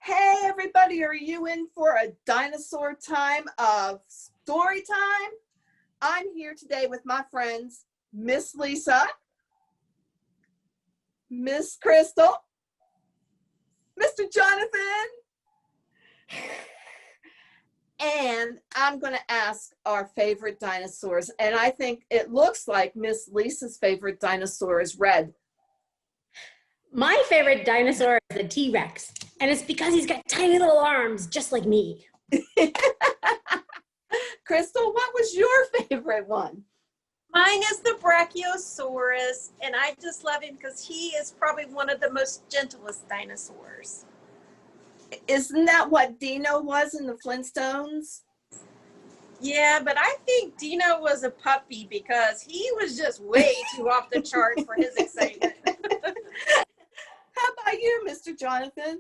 Hey everybody, are you in for a dinosaur time of story time? I'm here today with my friends, Miss Lisa, Miss Crystal, Mr. Jonathan, and I'm going to ask our favorite dinosaurs. And I think it looks like Miss Lisa's favorite dinosaur is red. My favorite dinosaur is the T-Rex, and it's because he's got tiny little arms, just like me. Crystal, what was your favorite one? Mine is the Brachiosaurus, and I just love him because he is probably one of the most gentlest dinosaurs. Isn't that what Dino was in the Flintstones? Yeah, but I think Dino was a puppy because he was just way too off the chart for his excitement. How about you, Mr. Jonathan?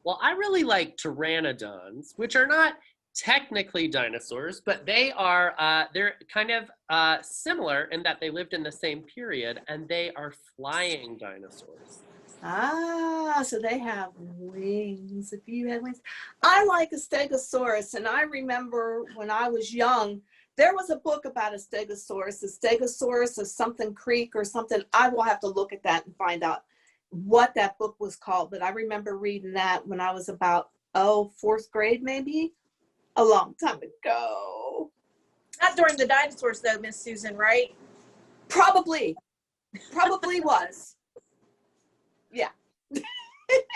Well, I really like pteranodons, which are not technically dinosaurs, but they're kind of similar in that they lived in the same period, and they are flying dinosaurs. Ah, so they have wings. If you had wings. I like a stegosaurus, and I remember when I was young, there was a book about a stegosaurus of something creek or something. I will have to look at that and find out what that book was called, but I remember reading that when I was about, fourth grade maybe, a long time ago. Not during the dinosaurs though, Miss Susan, right? Probably was. Yeah.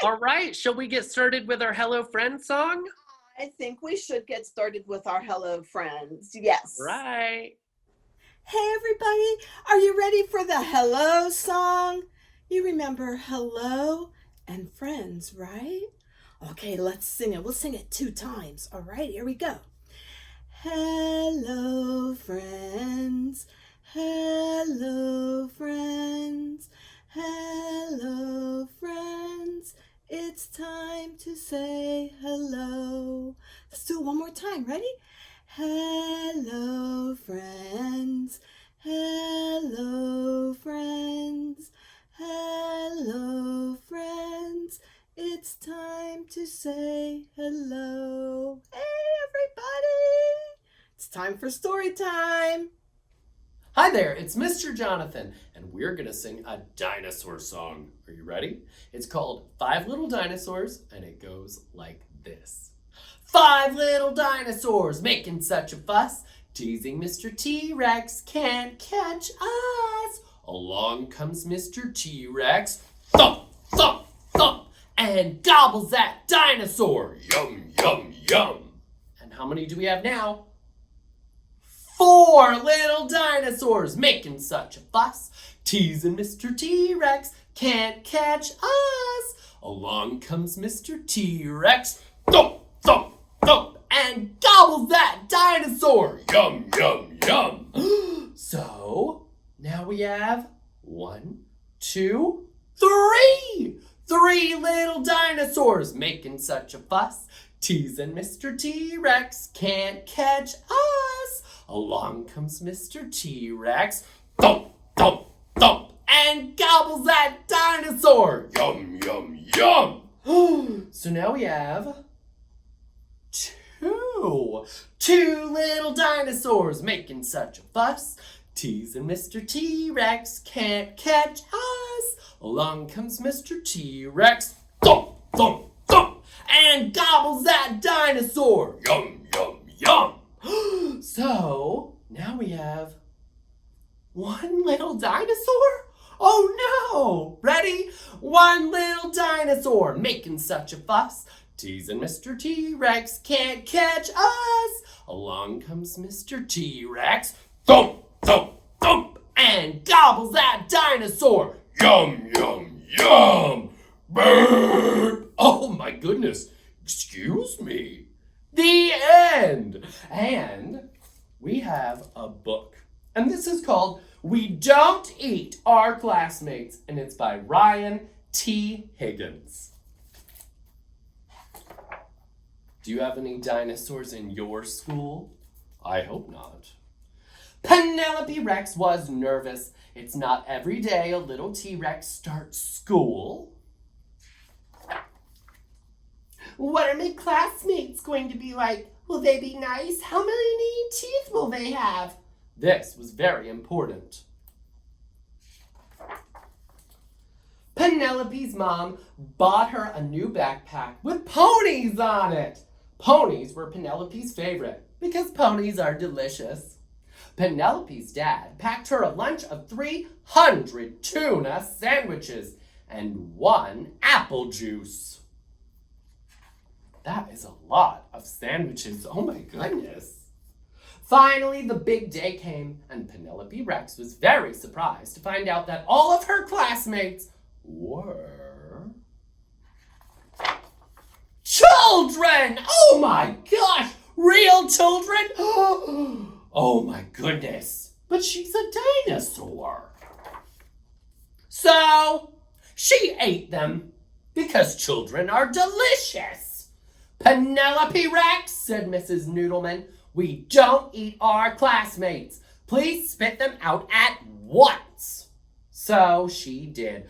All right, shall we get started with our Hello Friend song? I think we should get started with our Hello Friends. Yes. Right. Hey everybody, are you ready for the hello song? You remember hello and friends, right? Okay, let's sing it. We'll sing it 2 times. All right, here we go. Hello friends, hello friends, hello friends. It's time to say hello. Let's do it one more time. Ready? Hello friends, hello friends, hello friends. It's time to say hello. Hey everybody! It's time for story time. Hi there, it's Mr. Jonathan, and we're gonna sing a dinosaur song. Are you ready? It's called 5 Little Dinosaurs, and it goes like this. 5 little dinosaurs making such a fuss, teasing Mr. T-Rex can't catch us. Along comes Mr. T-Rex, thump, thump, thump, and gobbles that dinosaur. Yum, yum, yum. And how many do we have now? 4 little dinosaurs making such a fuss, teasing Mr. T-Rex can't catch us. Along comes Mr. T-Rex, thump, thump, thump, and gobbles that dinosaur. Yum, yum, yum. So, now we have 1, 2, 3. 3 little dinosaurs making such a fuss, teasing Mr. T-Rex can't catch us. Along comes Mr. T-Rex, thump, thump, thump, and gobbles that dinosaur. Yum, yum, yum. So now we have 2 little dinosaurs making such a fuss, teasing Mr. T-Rex can't catch us. Along comes Mr. T-Rex, thump, thump, thump, and gobbles that dinosaur. Yum, yum, yum. So, now we have 1 little dinosaur? Oh no! Ready? 1 little dinosaur making such a fuss, teasing Mr. T-Rex can't catch us. Along comes Mr. T-Rex, thump, thump, thump, and gobbles that dinosaur. Yum, yum, yum. Burp. Oh my goodness. Excuse me. The end. And we have a book. And this is called We Don't Eat Our Classmates. And it's by Ryan T. Higgins. Do you have any dinosaurs in your school? I hope not. Penelope Rex was nervous. It's not every day a little T-Rex starts school. What are my classmates going to be like? Will they be nice? How many teeth will they have? This was very important. Penelope's mom bought her a new backpack with ponies on it. Ponies were Penelope's favorite because ponies are delicious. Penelope's dad packed her a lunch of 300 tuna sandwiches and 1 apple juice. That is a lot of sandwiches. Oh my goodness. Finally, the big day came, and Penelope Rex was very surprised to find out that all of her classmates were children! Oh my gosh! Real children? Oh my goodness. But she's a dinosaur. So, she ate them because children are delicious. Penelope Rex, said Mrs. Noodleman, we don't eat our classmates. Please spit them out at once. So she did.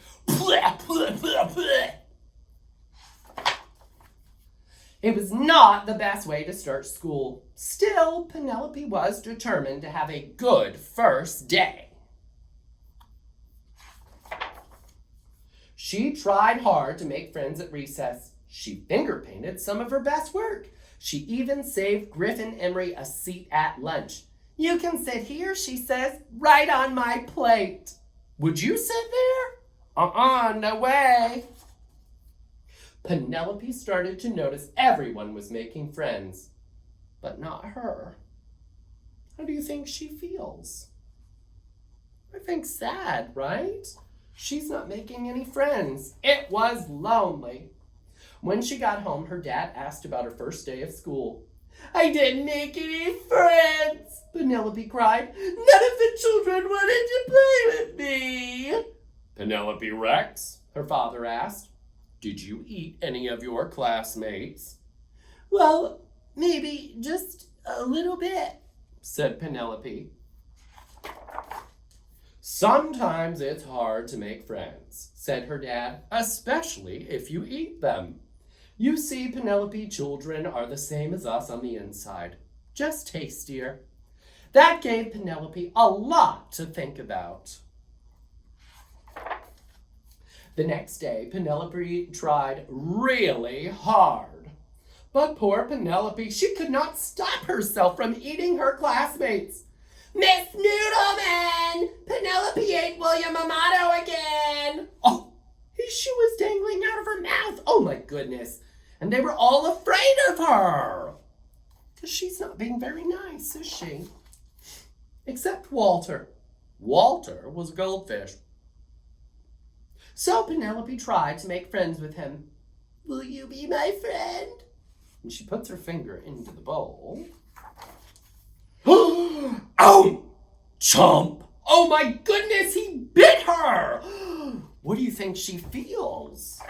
It was not the best way to start school. Still, Penelope was determined to have a good first day. She tried hard to make friends at recess. She finger painted some of her best work. She even saved Griffin Emery a seat at lunch. You can sit here, she says, right on my plate. Would you sit there? No way. Penelope started to notice everyone was making friends, but not her. How do you think she feels? I think sad, right? She's not making any friends. It was lonely. When she got home, her dad asked about her first day of school. I didn't make any friends, Penelope cried. None of the children wanted to play with me. Penelope Rex, her father asked, did you eat any of your classmates? Well, maybe just a little bit, said Penelope. Sometimes it's hard to make friends, said her dad, especially if you eat them. You see, Penelope, children are the same as us on the inside, just tastier. That gave Penelope a lot to think about. The next day, Penelope tried really hard. But poor Penelope, she could not stop herself from eating her classmates. Miss Noodleman! Penelope ate William Amato again! Oh, his shoe was dangling out of her mouth. Oh my goodness. And they were all afraid of her. Because she's not being very nice, is she? Except Walter. Walter was a goldfish. So Penelope tried to make friends with him. Will you be my friend? And she puts her finger into the bowl. Ow! Chomp! Oh my goodness, he bit her! What do you think she feels?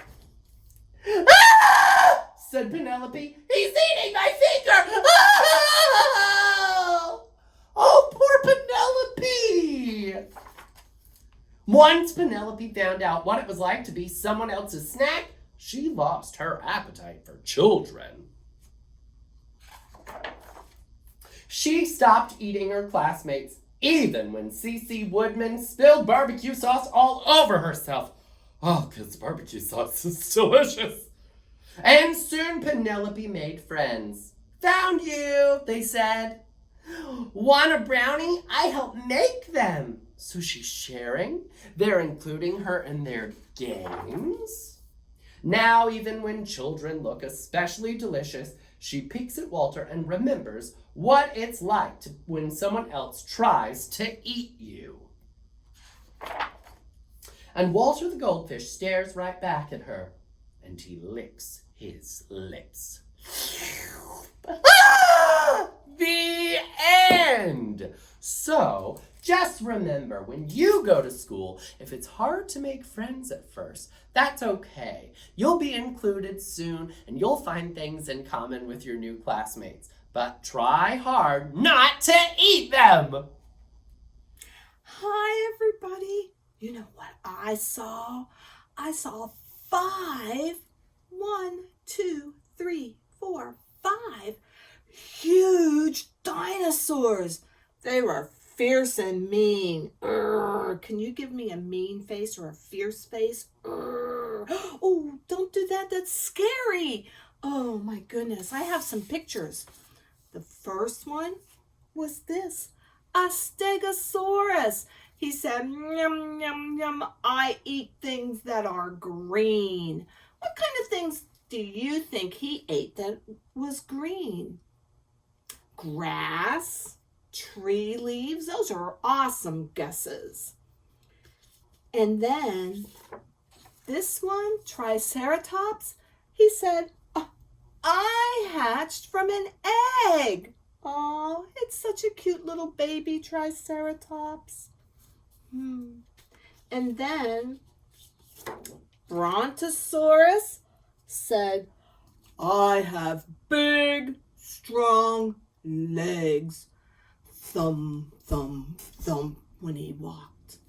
Ah! Said Penelope. He's eating my finger! Ah! Oh, poor Penelope! Once Penelope found out what it was like to be someone else's snack, she lost her appetite for children. She stopped eating her classmates, even when Cece Woodman spilled barbecue sauce all over herself. Oh, because barbecue sauce is delicious. And soon Penelope made friends. Found you, they said. Want a brownie? I helped make them. So she's sharing. They're including her in their games. Now, even when children look especially delicious, she peeks at Walter and remembers what it's like when someone else tries to eat you. And Walter the goldfish stares right back at her, and he licks his lips. Ah! The end! So, just remember, when you go to school, if it's hard to make friends at first, that's okay. You'll be included soon, and you'll find things in common with your new classmates. But try hard not to eat them! Hi, everybody. You know what I saw? I saw 5, 1, 2, 3, dinosaurs. They were fierce and mean. Urgh. Can you give me a mean face or a fierce face? Urgh. Oh, don't do that. That's scary. Oh my goodness. I have some pictures. The first one was this, a stegosaurus. He said, yum, yum, yum, I eat things that are green. What kind of things do you think he ate that was green? Grass, tree leaves, those are awesome guesses. And then this one, Triceratops, he said, I hatched from an egg. Oh, it's such a cute little baby Triceratops. And then Brontosaurus said, I have big, strong legs. Thump, thump, thump when he walked.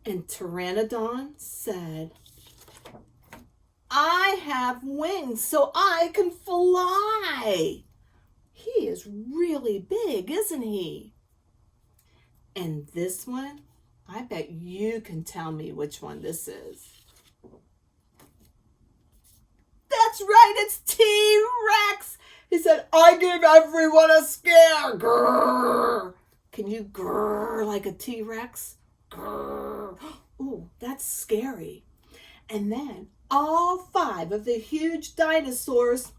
And Pteranodon said, I have wings so I can fly. He is really big, isn't he? And this one, I bet you can tell me which one this is. That's right, it's T-Rex. He said, I give everyone a scare. Grrr. Can you grrr like a T-Rex? Grrr. Ooh, that's scary. And then all 5 of the huge dinosaurs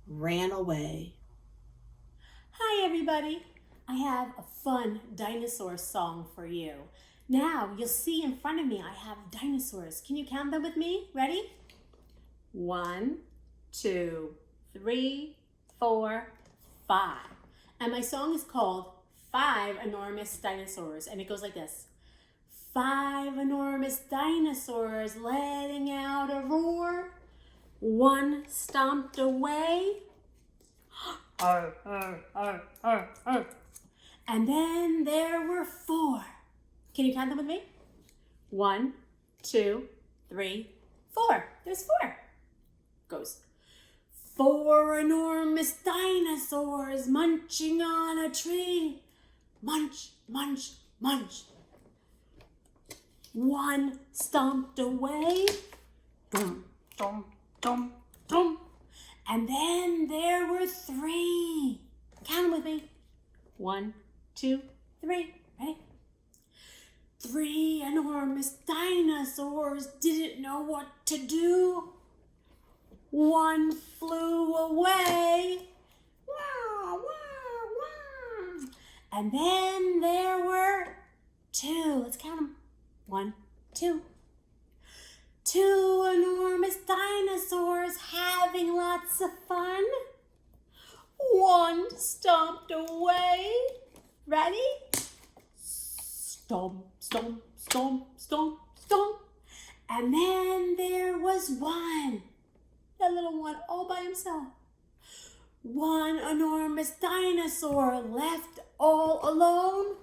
ran away. Hi, everybody. I have a fun dinosaur song for you. Now, you'll see in front of me, I have dinosaurs. Can you count them with me? Ready? 1, 2, 3, 4, 5. And my song is called 5 Enormous Dinosaurs. And it goes like this. 5 enormous dinosaurs letting out a roar. 1 stomped away. Arr, arr, arr, arr, arr. And then there were 4. Can you count them with me? 1, 2, 3, 4. There's 4. Goes. 4 enormous dinosaurs munching on a tree. Munch, munch, munch. 1 stomped away. Dum, dum, dum, dum. And then there were 3. Count them with me. 1, 2, 3. Ready? 3 enormous dinosaurs didn't know what to do. 1 flew away. Wah, wah, wah. And then there were 2. Let's count them. 1, 2. 2 enormous dinosaurs having lots of fun. 1 stomped away. Ready? Stomp, stomp, stomp, stomp, stomp. And then there was 1. That little one all by himself. 1 enormous dinosaur left all alone.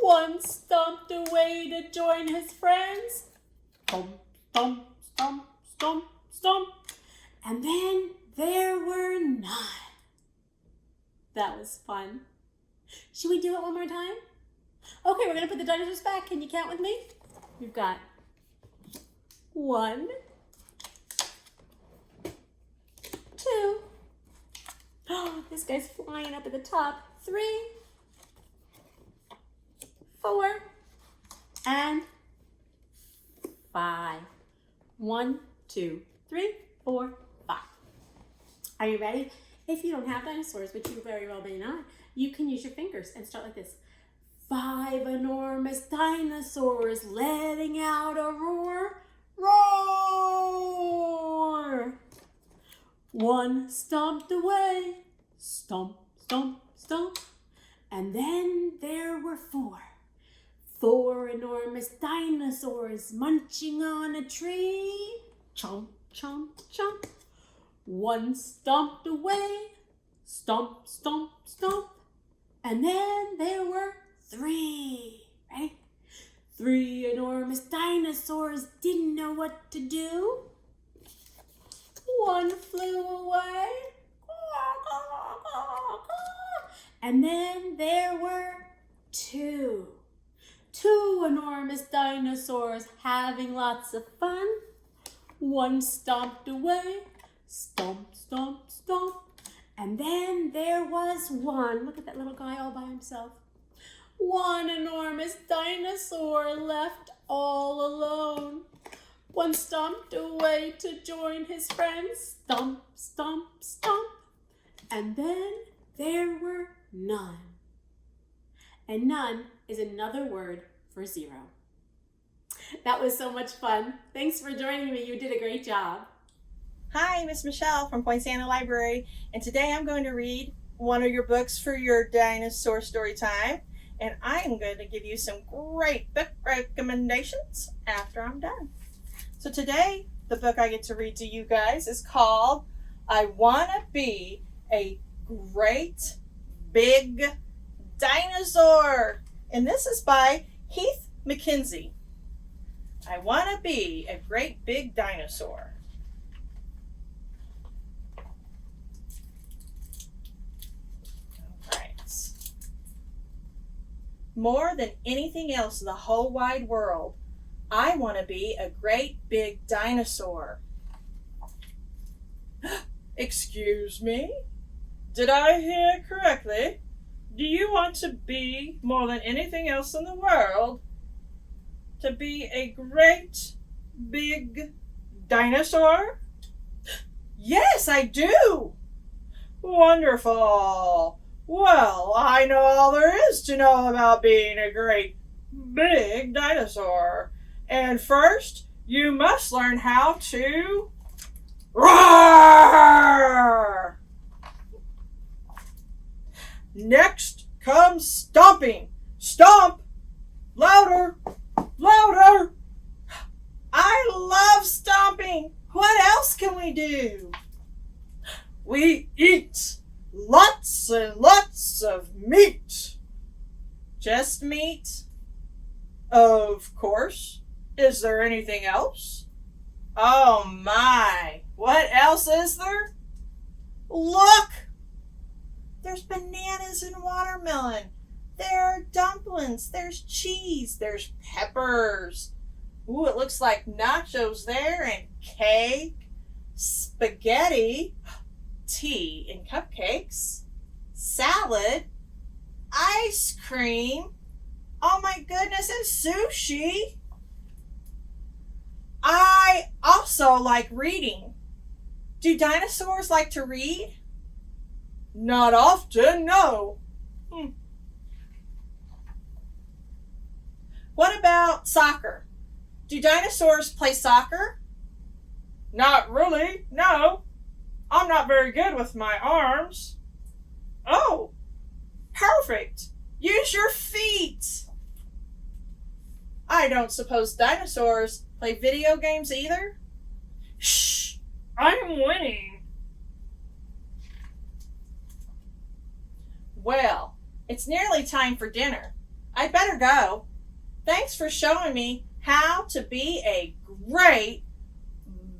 1 stomped away to join his friends. Stomp, stomp, stomp, stomp, stomp. And then there were 9. That was fun. Should we do it one more time? Okay, we're gonna put the dinosaurs back. Can you count with me? We've got 1, 2. Oh, this guy's flying up at the top. 3, 4, and 5. 1, 2, 3, 4, 5. Are you ready? If you don't have dinosaurs, which you very well may not, you can use your fingers and start like this. 5 enormous dinosaurs letting out a roar. Roar! 1 stomped away. Stomp, stomp, stomp. And then there were 4. 4 enormous dinosaurs munching on a tree. Chomp, chomp, chomp. 1 stomped away. Stomp, stomp, stomp. And then there were 3. Ready? 3 enormous dinosaurs didn't know what to do. 1 flew away. And then there were two enormous dinosaurs having lots of fun. One stomped away, stomp, stomp, stomp. And then there was one, look at that little guy all by himself. One enormous dinosaur left all alone. One stomped away to join his friends, stomp, stomp, stomp. And then there were none. And none is another word for zero. That was so much fun. Thanks for joining me. You did a great job. Hi, Miss Michelle from Poinciana Library, and today I'm going to read one of your books for your dinosaur story time, and I'm going to give you some great book recommendations after I'm done. So today, the book I get to read to you guys is called I Wanna Be a Great Big Dinosaur, and this is by Heath McKenzie. I Wanna Be a Great Big Dinosaur. More than anything else in the whole wide world, I want to be a great big dinosaur. Excuse me? Did I hear correctly? Do you want to be, more than anything else in the world, to be a great big dinosaur? Yes, I do! Wonderful! Well, I know all there is to know about being a great big dinosaur. And first, you must learn how to roar! Next comes stomping. Stomp! Louder! Louder! I love stomping. What else can we do? We eat lots and lots of meat. Just meat? Of course. Is there anything else? Oh my. What else is there? Look! There's bananas and watermelon. There are dumplings. There's cheese. There's peppers. Ooh, it looks like nachos there, and cake, spaghetti, tea and cupcakes, salad, ice cream, oh my goodness, and sushi. I also like reading. Do dinosaurs like to read? Not often, no. What about soccer? Do dinosaurs play soccer? Not really, no. I'm not very good with my arms. Oh, perfect. Use your feet. I don't suppose dinosaurs play video games either? Shh, I'm winning. Well, it's nearly time for dinner. I'd better go. Thanks for showing me how to be a great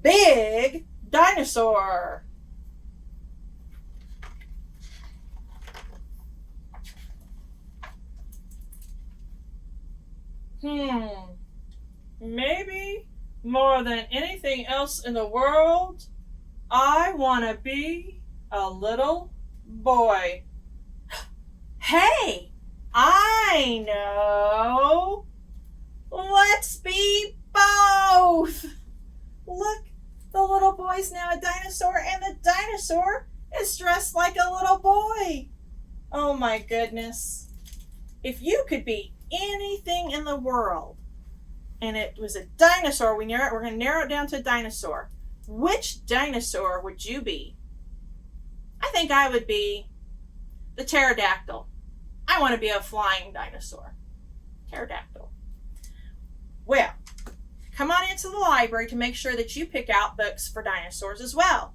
big dinosaur. Maybe more than anything else in the world, I want to be a little boy. Hey, I know. Let's be both. Look, the little boy's now a dinosaur, and the dinosaur is dressed like a little boy. Oh my goodness. If you could be anything in the world, and it was a dinosaur, we're going to narrow it down to a dinosaur. Which dinosaur would you be? I think I would be the pterodactyl. I want to be a flying dinosaur. Pterodactyl. Well, come on into the library to make sure that you pick out books for dinosaurs as well.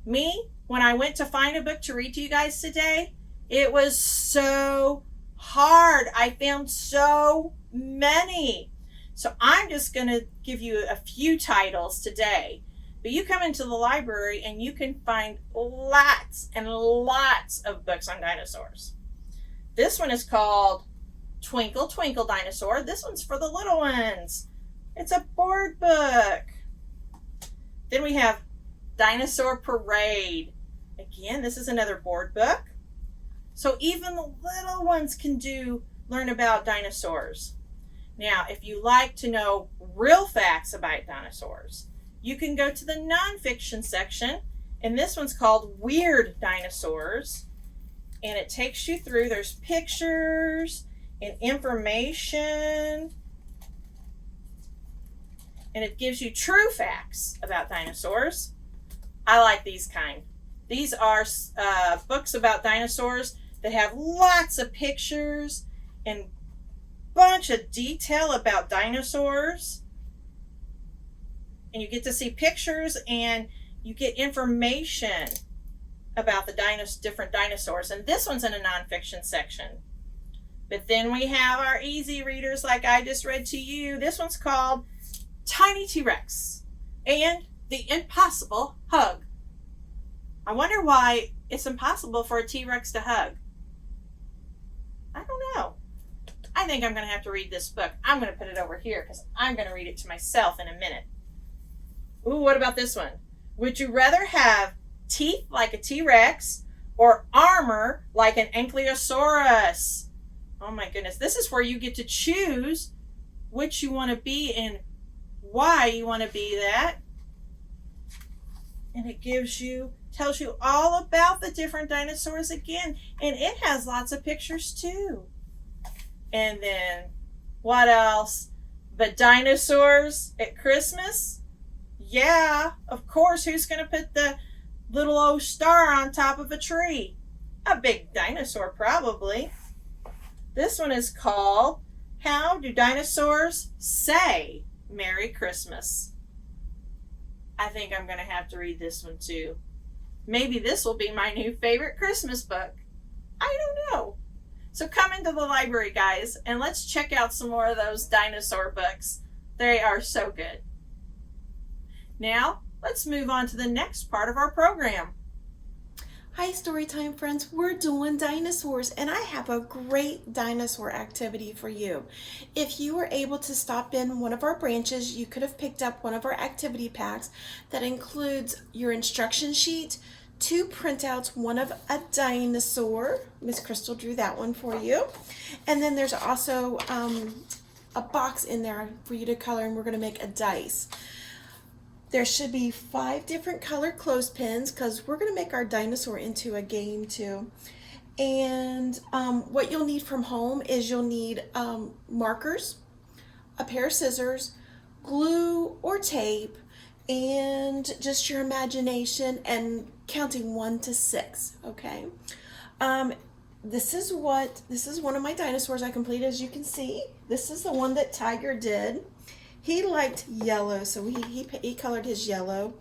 Me, when I went to find a book to read to you guys today, it was so hard. I found so many. So I'm just going to give you a few titles today But you come into the library and you can find lots and lots of books on dinosaurs. This one is called Twinkle Twinkle Dinosaur. This one's for the little ones. It's a board book. Then we have Dinosaur Parade. Again, this is another board book. So even the little ones can learn about dinosaurs. Now, if you like to know real facts about dinosaurs, you can go to the nonfiction section, and this one's called Weird Dinosaurs. And it takes you through, there's pictures and information, and it gives you true facts about dinosaurs. I like these kind. These are books about dinosaurs that have lots of pictures and bunch of detail about dinosaurs. And you get to see pictures and you get information about the different dinosaurs. And this one's in a nonfiction section. But then we have our easy readers like I just read to you. This one's called Tiny T-Rex and the Impossible Hug. I wonder why it's impossible for a T-Rex to hug. I don't know. I think I'm going to have to read this book. I'm going to put it over here because I'm going to read it to myself in a minute. Ooh, what about this one? Would you rather have teeth like a T-Rex or armor like an Ankylosaurus? Oh my goodness. This is where you get to choose which you want to be and why you want to be that. And it tells you all about the different dinosaurs again. And it has lots of pictures too. And then what else? But dinosaurs at Christmas? Yeah, of course. Who's going to put the little old star on top of a tree? A big dinosaur, probably. This one is called How Do Dinosaurs Say Merry Christmas? I think I'm going to have to read this one too. Maybe this will be my new favorite Christmas book. I don't know. So come into the library, guys, and let's check out some more of those dinosaur books. They are so good. Now, let's move on to the next part of our program. Hi Storytime friends, we're doing dinosaurs and I have a great dinosaur activity for you. If you were able to stop in one of our branches, you could have picked up one of our activity packs that includes your instruction sheet, 2 printouts, one of a dinosaur. Miss Crystal drew that one for you. And then there's also a box in there for you to color, and we're going to make a dice. There should be 5 different colored clothespins because we're going to make our dinosaur into a game too. And what you'll need from home is you'll need markers, a pair of scissors, glue or tape, and just your imagination and counting 1 to 6. Okay. This is one of my dinosaurs I completed. As you can see, this is the one that Tiger did. He liked yellow, so he colored his yellow.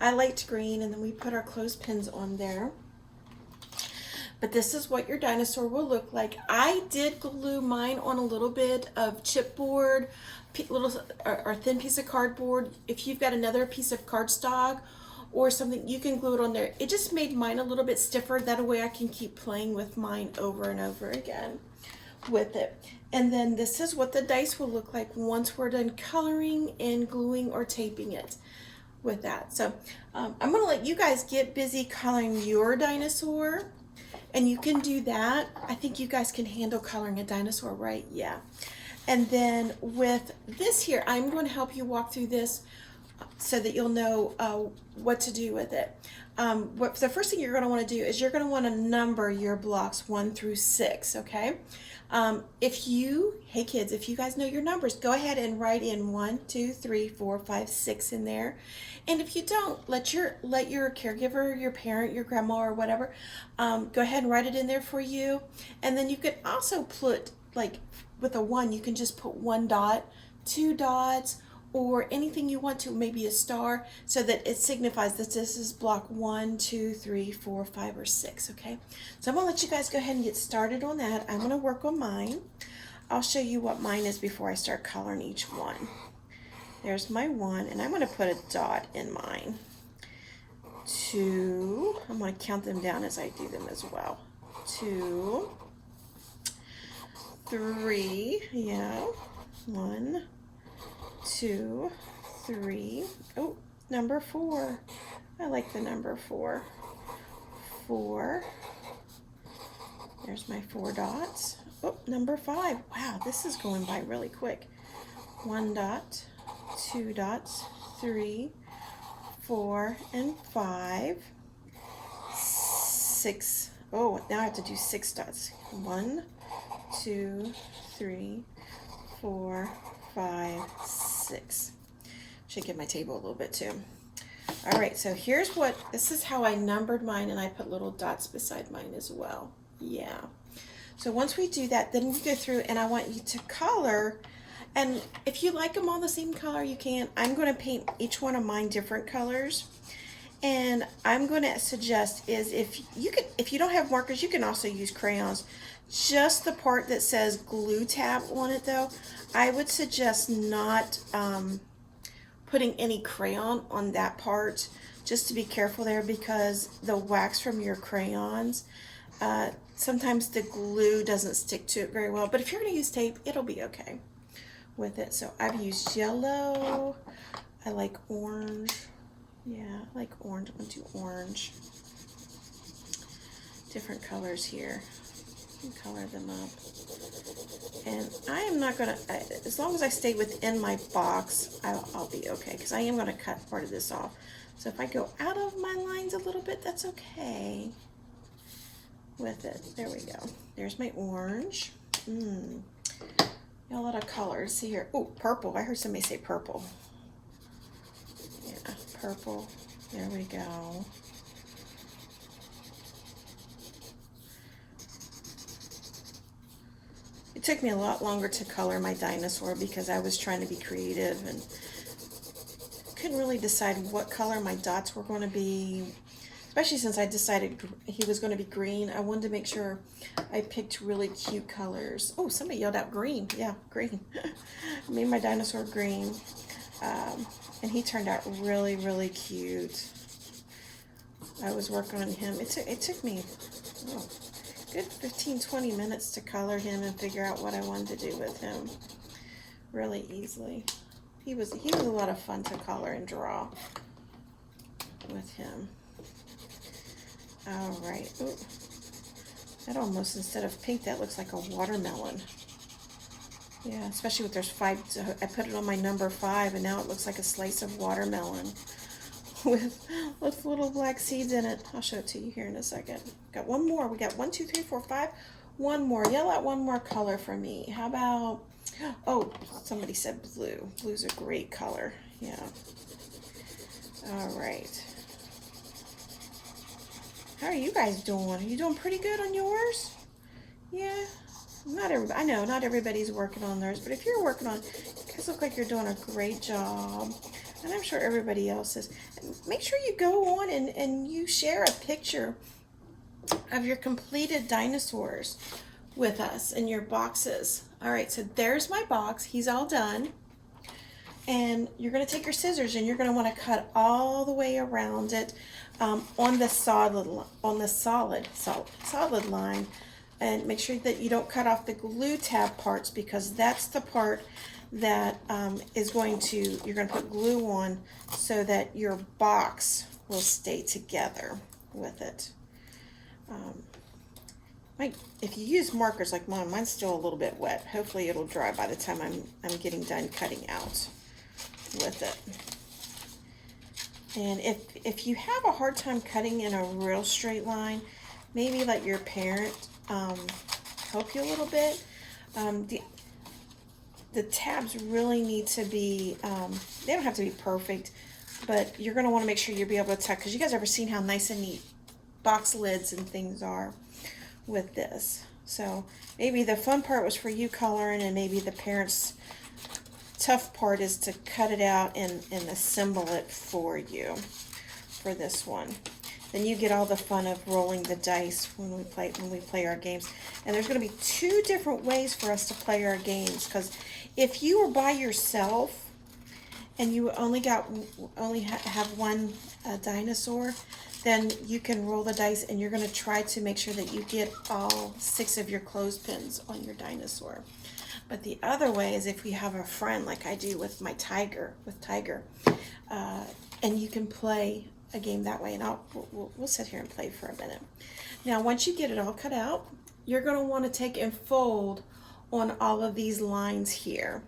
I liked green, and then we put our clothespins on there. But this is what your dinosaur will look like. I did glue mine on a little bit of chipboard, or thin piece of cardboard. If you've got another piece of cardstock or something, you can glue it on there. It just made mine a little bit stiffer. That way I can keep playing with mine over and over again with it. And then this is what the dice will look like once we're done coloring and gluing or taping it with that. So I'm going to let you guys get busy coloring your dinosaur, and you can do that. I think you guys can handle coloring a dinosaur, right? Yeah. And then with this here, I'm going to help you walk through this so that you'll know what to do with it. The first thing you're going to want to do is you're going to want to number your blocks 1 through 6, okay? Hey kids, if you guys know your numbers, go ahead and write in 1, 2, 3, 4, 5, 6 in there. And if you don't, let your caregiver, your parent, your grandma or whatever, go ahead and write it in there for you. And then you could also put, like with a 1, you can just put 1 dot, 2 dots, or anything you want to, maybe a star, so that it signifies that this is block 1, 2, 3, 4, 5, or 6, okay? So I'm gonna let you guys go ahead and get started on that. I'm gonna work on mine. I'll show you what mine is before I start coloring each one. There's my 1, and I'm going to put a dot in mine. 2, I'm going to count them down as I do them as well. 2, 3, yeah, 1, 2, 3. Oh, number 4. I like the number 4. 4. There's my 4 dots. Oh, number 5. Wow, this is going by really quick. 1 dot, 2 dots, 3, 4, and 5. 6. Oh, now I have to do 6 dots. 1, 2, 3, 4, 5, 6. Should get my table a little bit too. All right, so this is how I numbered mine, and I put little dots beside mine as well. Yeah. So once we do that, then we go through and I want you to color. And if you like them all the same color, you can. I'm going to paint each one of mine different colors. And I'm going to suggest is if you don't have markers, you can also use crayons. Just the part that says glue tab on it though, I would suggest not putting any crayon on that part, just to be careful there, because the wax from your crayons, sometimes the glue doesn't stick to it very well. But if you're going to use tape, it'll be okay with it. So I've used yellow. I like orange. Yeah, I like orange. I'm going to do orange. Different colors here. And color them up. And I am not going to, as long as I stay within my box, I'll be okay, because I am going to cut part of this off. So if I go out of my lines a little bit, that's okay with it. There we go. There's my orange. Got a lot of colors. See here. Oh, purple. I heard somebody say purple. Yeah, purple. There we go. It took me a lot longer to color my dinosaur because I was trying to be creative and couldn't really decide what color my dots were going to be, especially since I decided he was going to be green. I wanted to make sure I picked really cute colors. Oh, somebody yelled out green. Yeah, green. I made my dinosaur green, and he turned out really, really cute. I was working on him. It took me good 15-20 minutes to color him and figure out what I wanted to do with him really easily. He was a lot of fun to color and draw with him. All right. Ooh. That almost, instead of pink, that looks like a watermelon. Yeah, especially with there's 5. I put it on my number 5, and now it looks like a slice of watermelon with little black seeds in it. I'll show it to you here in a second. Got one more. We got 1, 2, 3, 4, 5. One more. Yell out one more color for me. How about, oh, somebody said blue. Blue's a great color. Yeah. All right. How are you guys doing? Are you doing pretty good on yours? Yeah. Not everybody. I know not everybody's working on theirs, but if you're working on, you guys look like you're doing a great job. And I'm sure everybody else is. Make sure you go on and you share a picture of your completed dinosaurs with us in your boxes. All right, so there's my box. He's all done. And you're going to take your scissors and you're going to want to cut all the way around it on the solid line. And make sure that you don't cut off the glue tab parts, because that's the part that is going to, you're going to put glue on so that your box will stay together with it. If you use markers like mine, mine's still a little bit wet. Hopefully it'll dry by the time I'm getting done cutting out with it. And if you have a hard time cutting in a real straight line, maybe let your parent help you a little bit. The tabs really need to be, they don't have to be perfect, but you're going to want to make sure you'll be able to tuck, because you guys ever seen how nice and neat box lids and things are with this. So maybe the fun part was for you coloring, and maybe the parents' tough part is to cut it out and assemble it for you for this one. Then you get all the fun of rolling the dice when we play our games. And there's going to be 2 different ways for us to play our games, because if you are by yourself and you have one dinosaur, then you can roll the dice and you're going to try to make sure that you get all 6 of your clothespins on your dinosaur. But the other way is if you have a friend like I do with my Tiger, and you can play a game that way. And we'll sit here and play for a minute. Now, once you get it all cut out, you're going to want to take and fold on all of these lines here.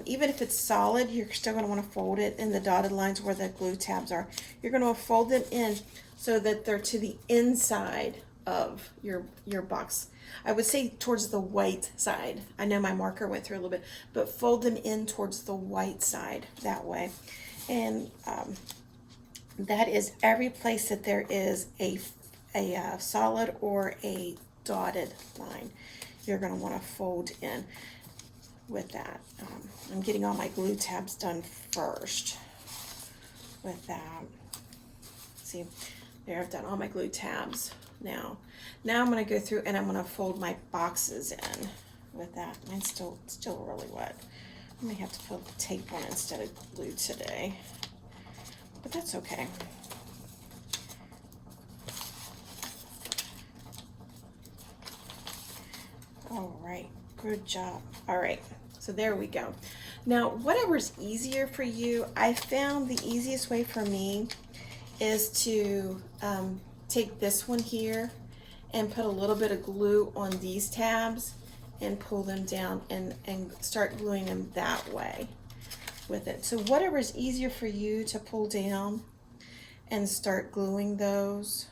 Even if it's solid, you're still going to want to fold it in the dotted lines where the glue tabs are. You're going to fold them in so that they're to the inside of your box. I would say towards the white side. I know my marker went through a little bit, but fold them in towards the white side that way. And that is every place that there is a solid or a dotted line. You're going to want to fold in with that. I'm getting all my glue tabs done first with that. See, there, I've done all my glue tabs now. Now I'm going to go through and I'm going to fold my boxes in with that. Mine's still really wet. I may have to put tape on instead of glue today, but that's okay. All right, good job. All right, so there we go. Now, whatever's easier for you, I found the easiest way for me is to take this one here and put a little bit of glue on these tabs and pull them down and start gluing them that way with it. So whatever is easier for you to pull down and start gluing those.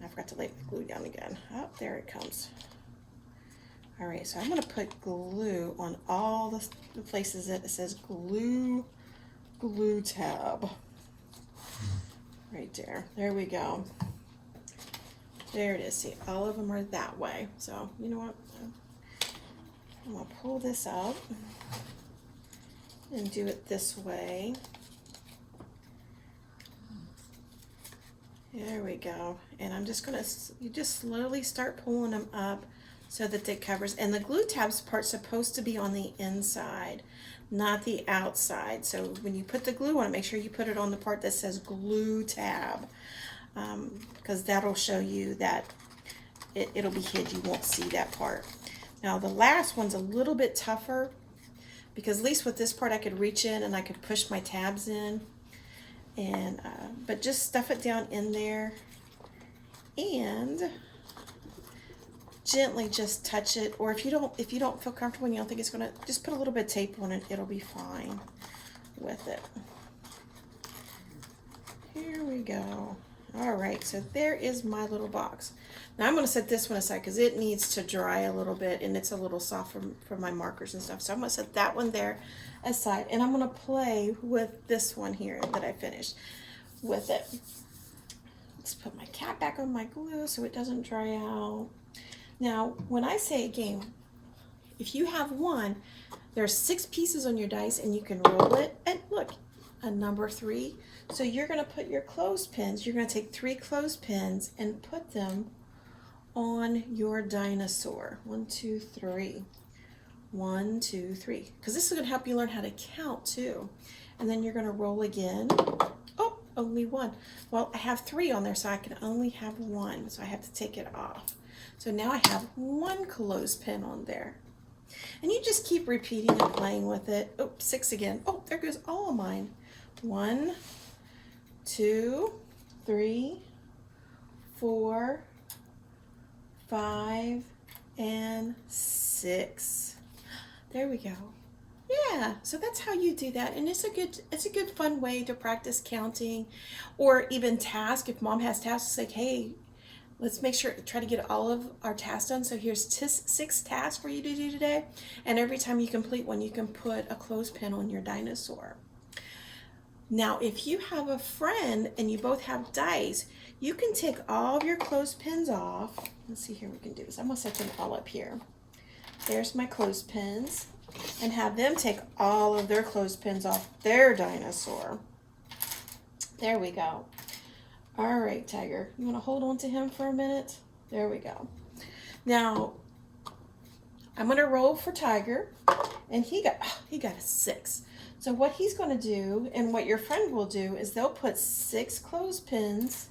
I forgot to lay the glue down again. Oh, there it comes. All right, so I'm going to put glue on all the places that it says glue tab. Right there. There we go. There it is. See, all of them are that way. So, you know what? I'm going to pull this up and do it this way. There we go. And I'm just going to, you just slowly start pulling them up so that it covers. And the glue tabs part's supposed to be on the inside, not the outside. So when you put the glue on it, make sure you put it on the part that says glue tab, because that'll show you that it'll be hid. You won't see that part. Now the last one's a little bit tougher because at least with this part I could reach in and I could push my tabs in. And but just stuff it down in there and gently just touch it, or if you don't feel comfortable and you don't think it's gonna, just put a little bit of tape on it. It'll be fine with it. Here we go. All right, so there is my little box. Now I'm going to set this one aside because it needs to dry a little bit and it's a little soft for my markers and stuff. So I'm going to set that one there aside, and I'm going to play with this one here that I finished with it. Let's put my cap back on my glue so it doesn't dry out. Now, when I say a game, if you have one, there's 6 pieces on your dice and you can roll it, and look, a number 3. So you're going to put your clothespins, you're going to take 3 clothespins and put them on your dinosaur. 1, 2, 3. 1, 2, 3. Because this is going to help you learn how to count too. And then you're going to roll again. Oh, only 1. Well, I have 3 on there, so I can only have 1. So I have to take it off. So now I have 1 clothespin on there. And you just keep repeating and playing with it. Oh, 6 again. Oh, there goes all of mine. 1, 2, 3, 4, 5, and 6. There we go. Yeah, so that's how you do that, and it's a good fun way to practice counting, or even task. If mom has tasks, like, hey, let's make sure, try to get all of our tasks done. So here's 6 tasks for you to do today, and every time you complete one, you can put a clothespin on your dinosaur. Now, if you have a friend and you both have dice, you can take all of your clothespins off. Let's see here, we can do this. I'm gonna set them all up here. There's my clothespins, and have them take all of their clothespins off their dinosaur. There we go. All right, Tiger, you want to hold on to him for a minute? There we go. Now, I'm going to roll for Tiger, and he got a 6. So what he's going to do, and what your friend will do, is they'll put 6 clothespins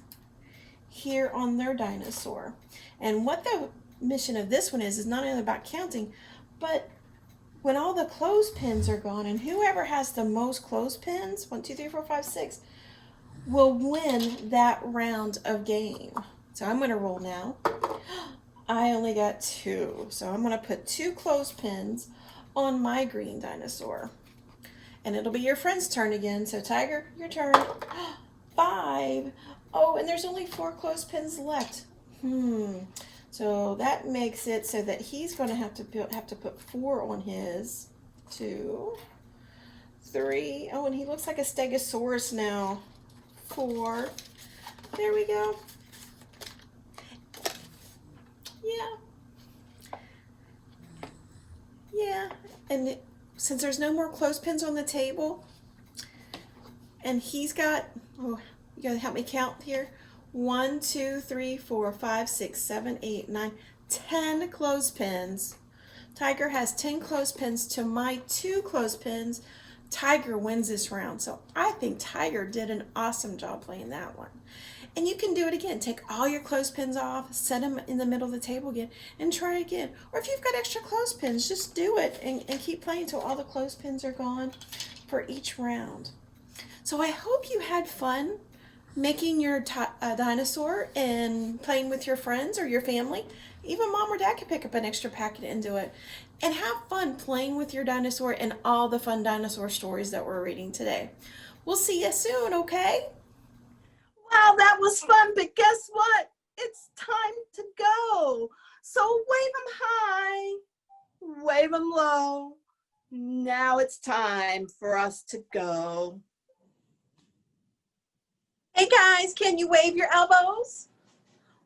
here on their dinosaur. And what the mission of this one is not only about counting, but when all the clothespins are gone, and whoever has the most clothespins, 1, 2, 3, 4, 5, 6, will win that round of game. So I'm going to roll now. I only got 2, so I'm going to put 2 clothespins on my green dinosaur. And it'll be your friend's turn again. So Tiger, your turn. 5. Oh, and there's only 4 clothespins left. So that makes it so that he's going to have to put 4 on his. 2, 3. Oh, and he looks like a Stegosaurus now. 4. There we go. Yeah. And since there's no more clothespins on the table, and he's got, oh, you gotta help me count here. 1, 2, 3, 4, 5, 6, 7, 8, 9, 10 clothespins. Tiger has 10 clothespins to my 2 clothespins. Tiger wins this round. So I think Tiger did an awesome job playing that one. And you can do it again. Take all your clothespins off, set them in the middle of the table again, and try again. Or if you've got extra clothespins, just do it and keep playing until all the clothespins are gone for each round. So I hope you had fun making your dinosaur and playing with your friends or your family. Even mom or dad could pick up an extra packet and do it. And have fun playing with your dinosaur and all the fun dinosaur stories that we're reading today. We'll see you soon, okay? Wow, that was fun, but guess what? It's time to go. So wave them high, wave them low. Now it's time for us to go. Hey guys, can you wave your elbows?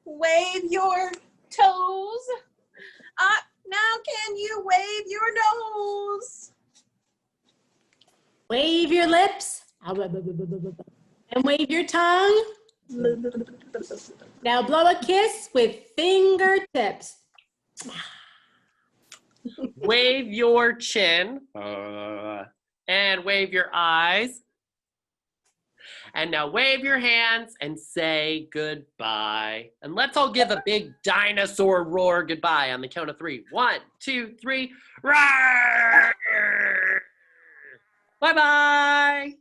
Wave your toes. Now can you wave your nose? Wave your lips. And wave your tongue. Now blow a kiss with fingertips. Wave your chin and wave your eyes. And now wave your hands and say goodbye. And let's all give a big dinosaur roar goodbye on the count of 3. 1, 2, 3. Roar! Bye-bye.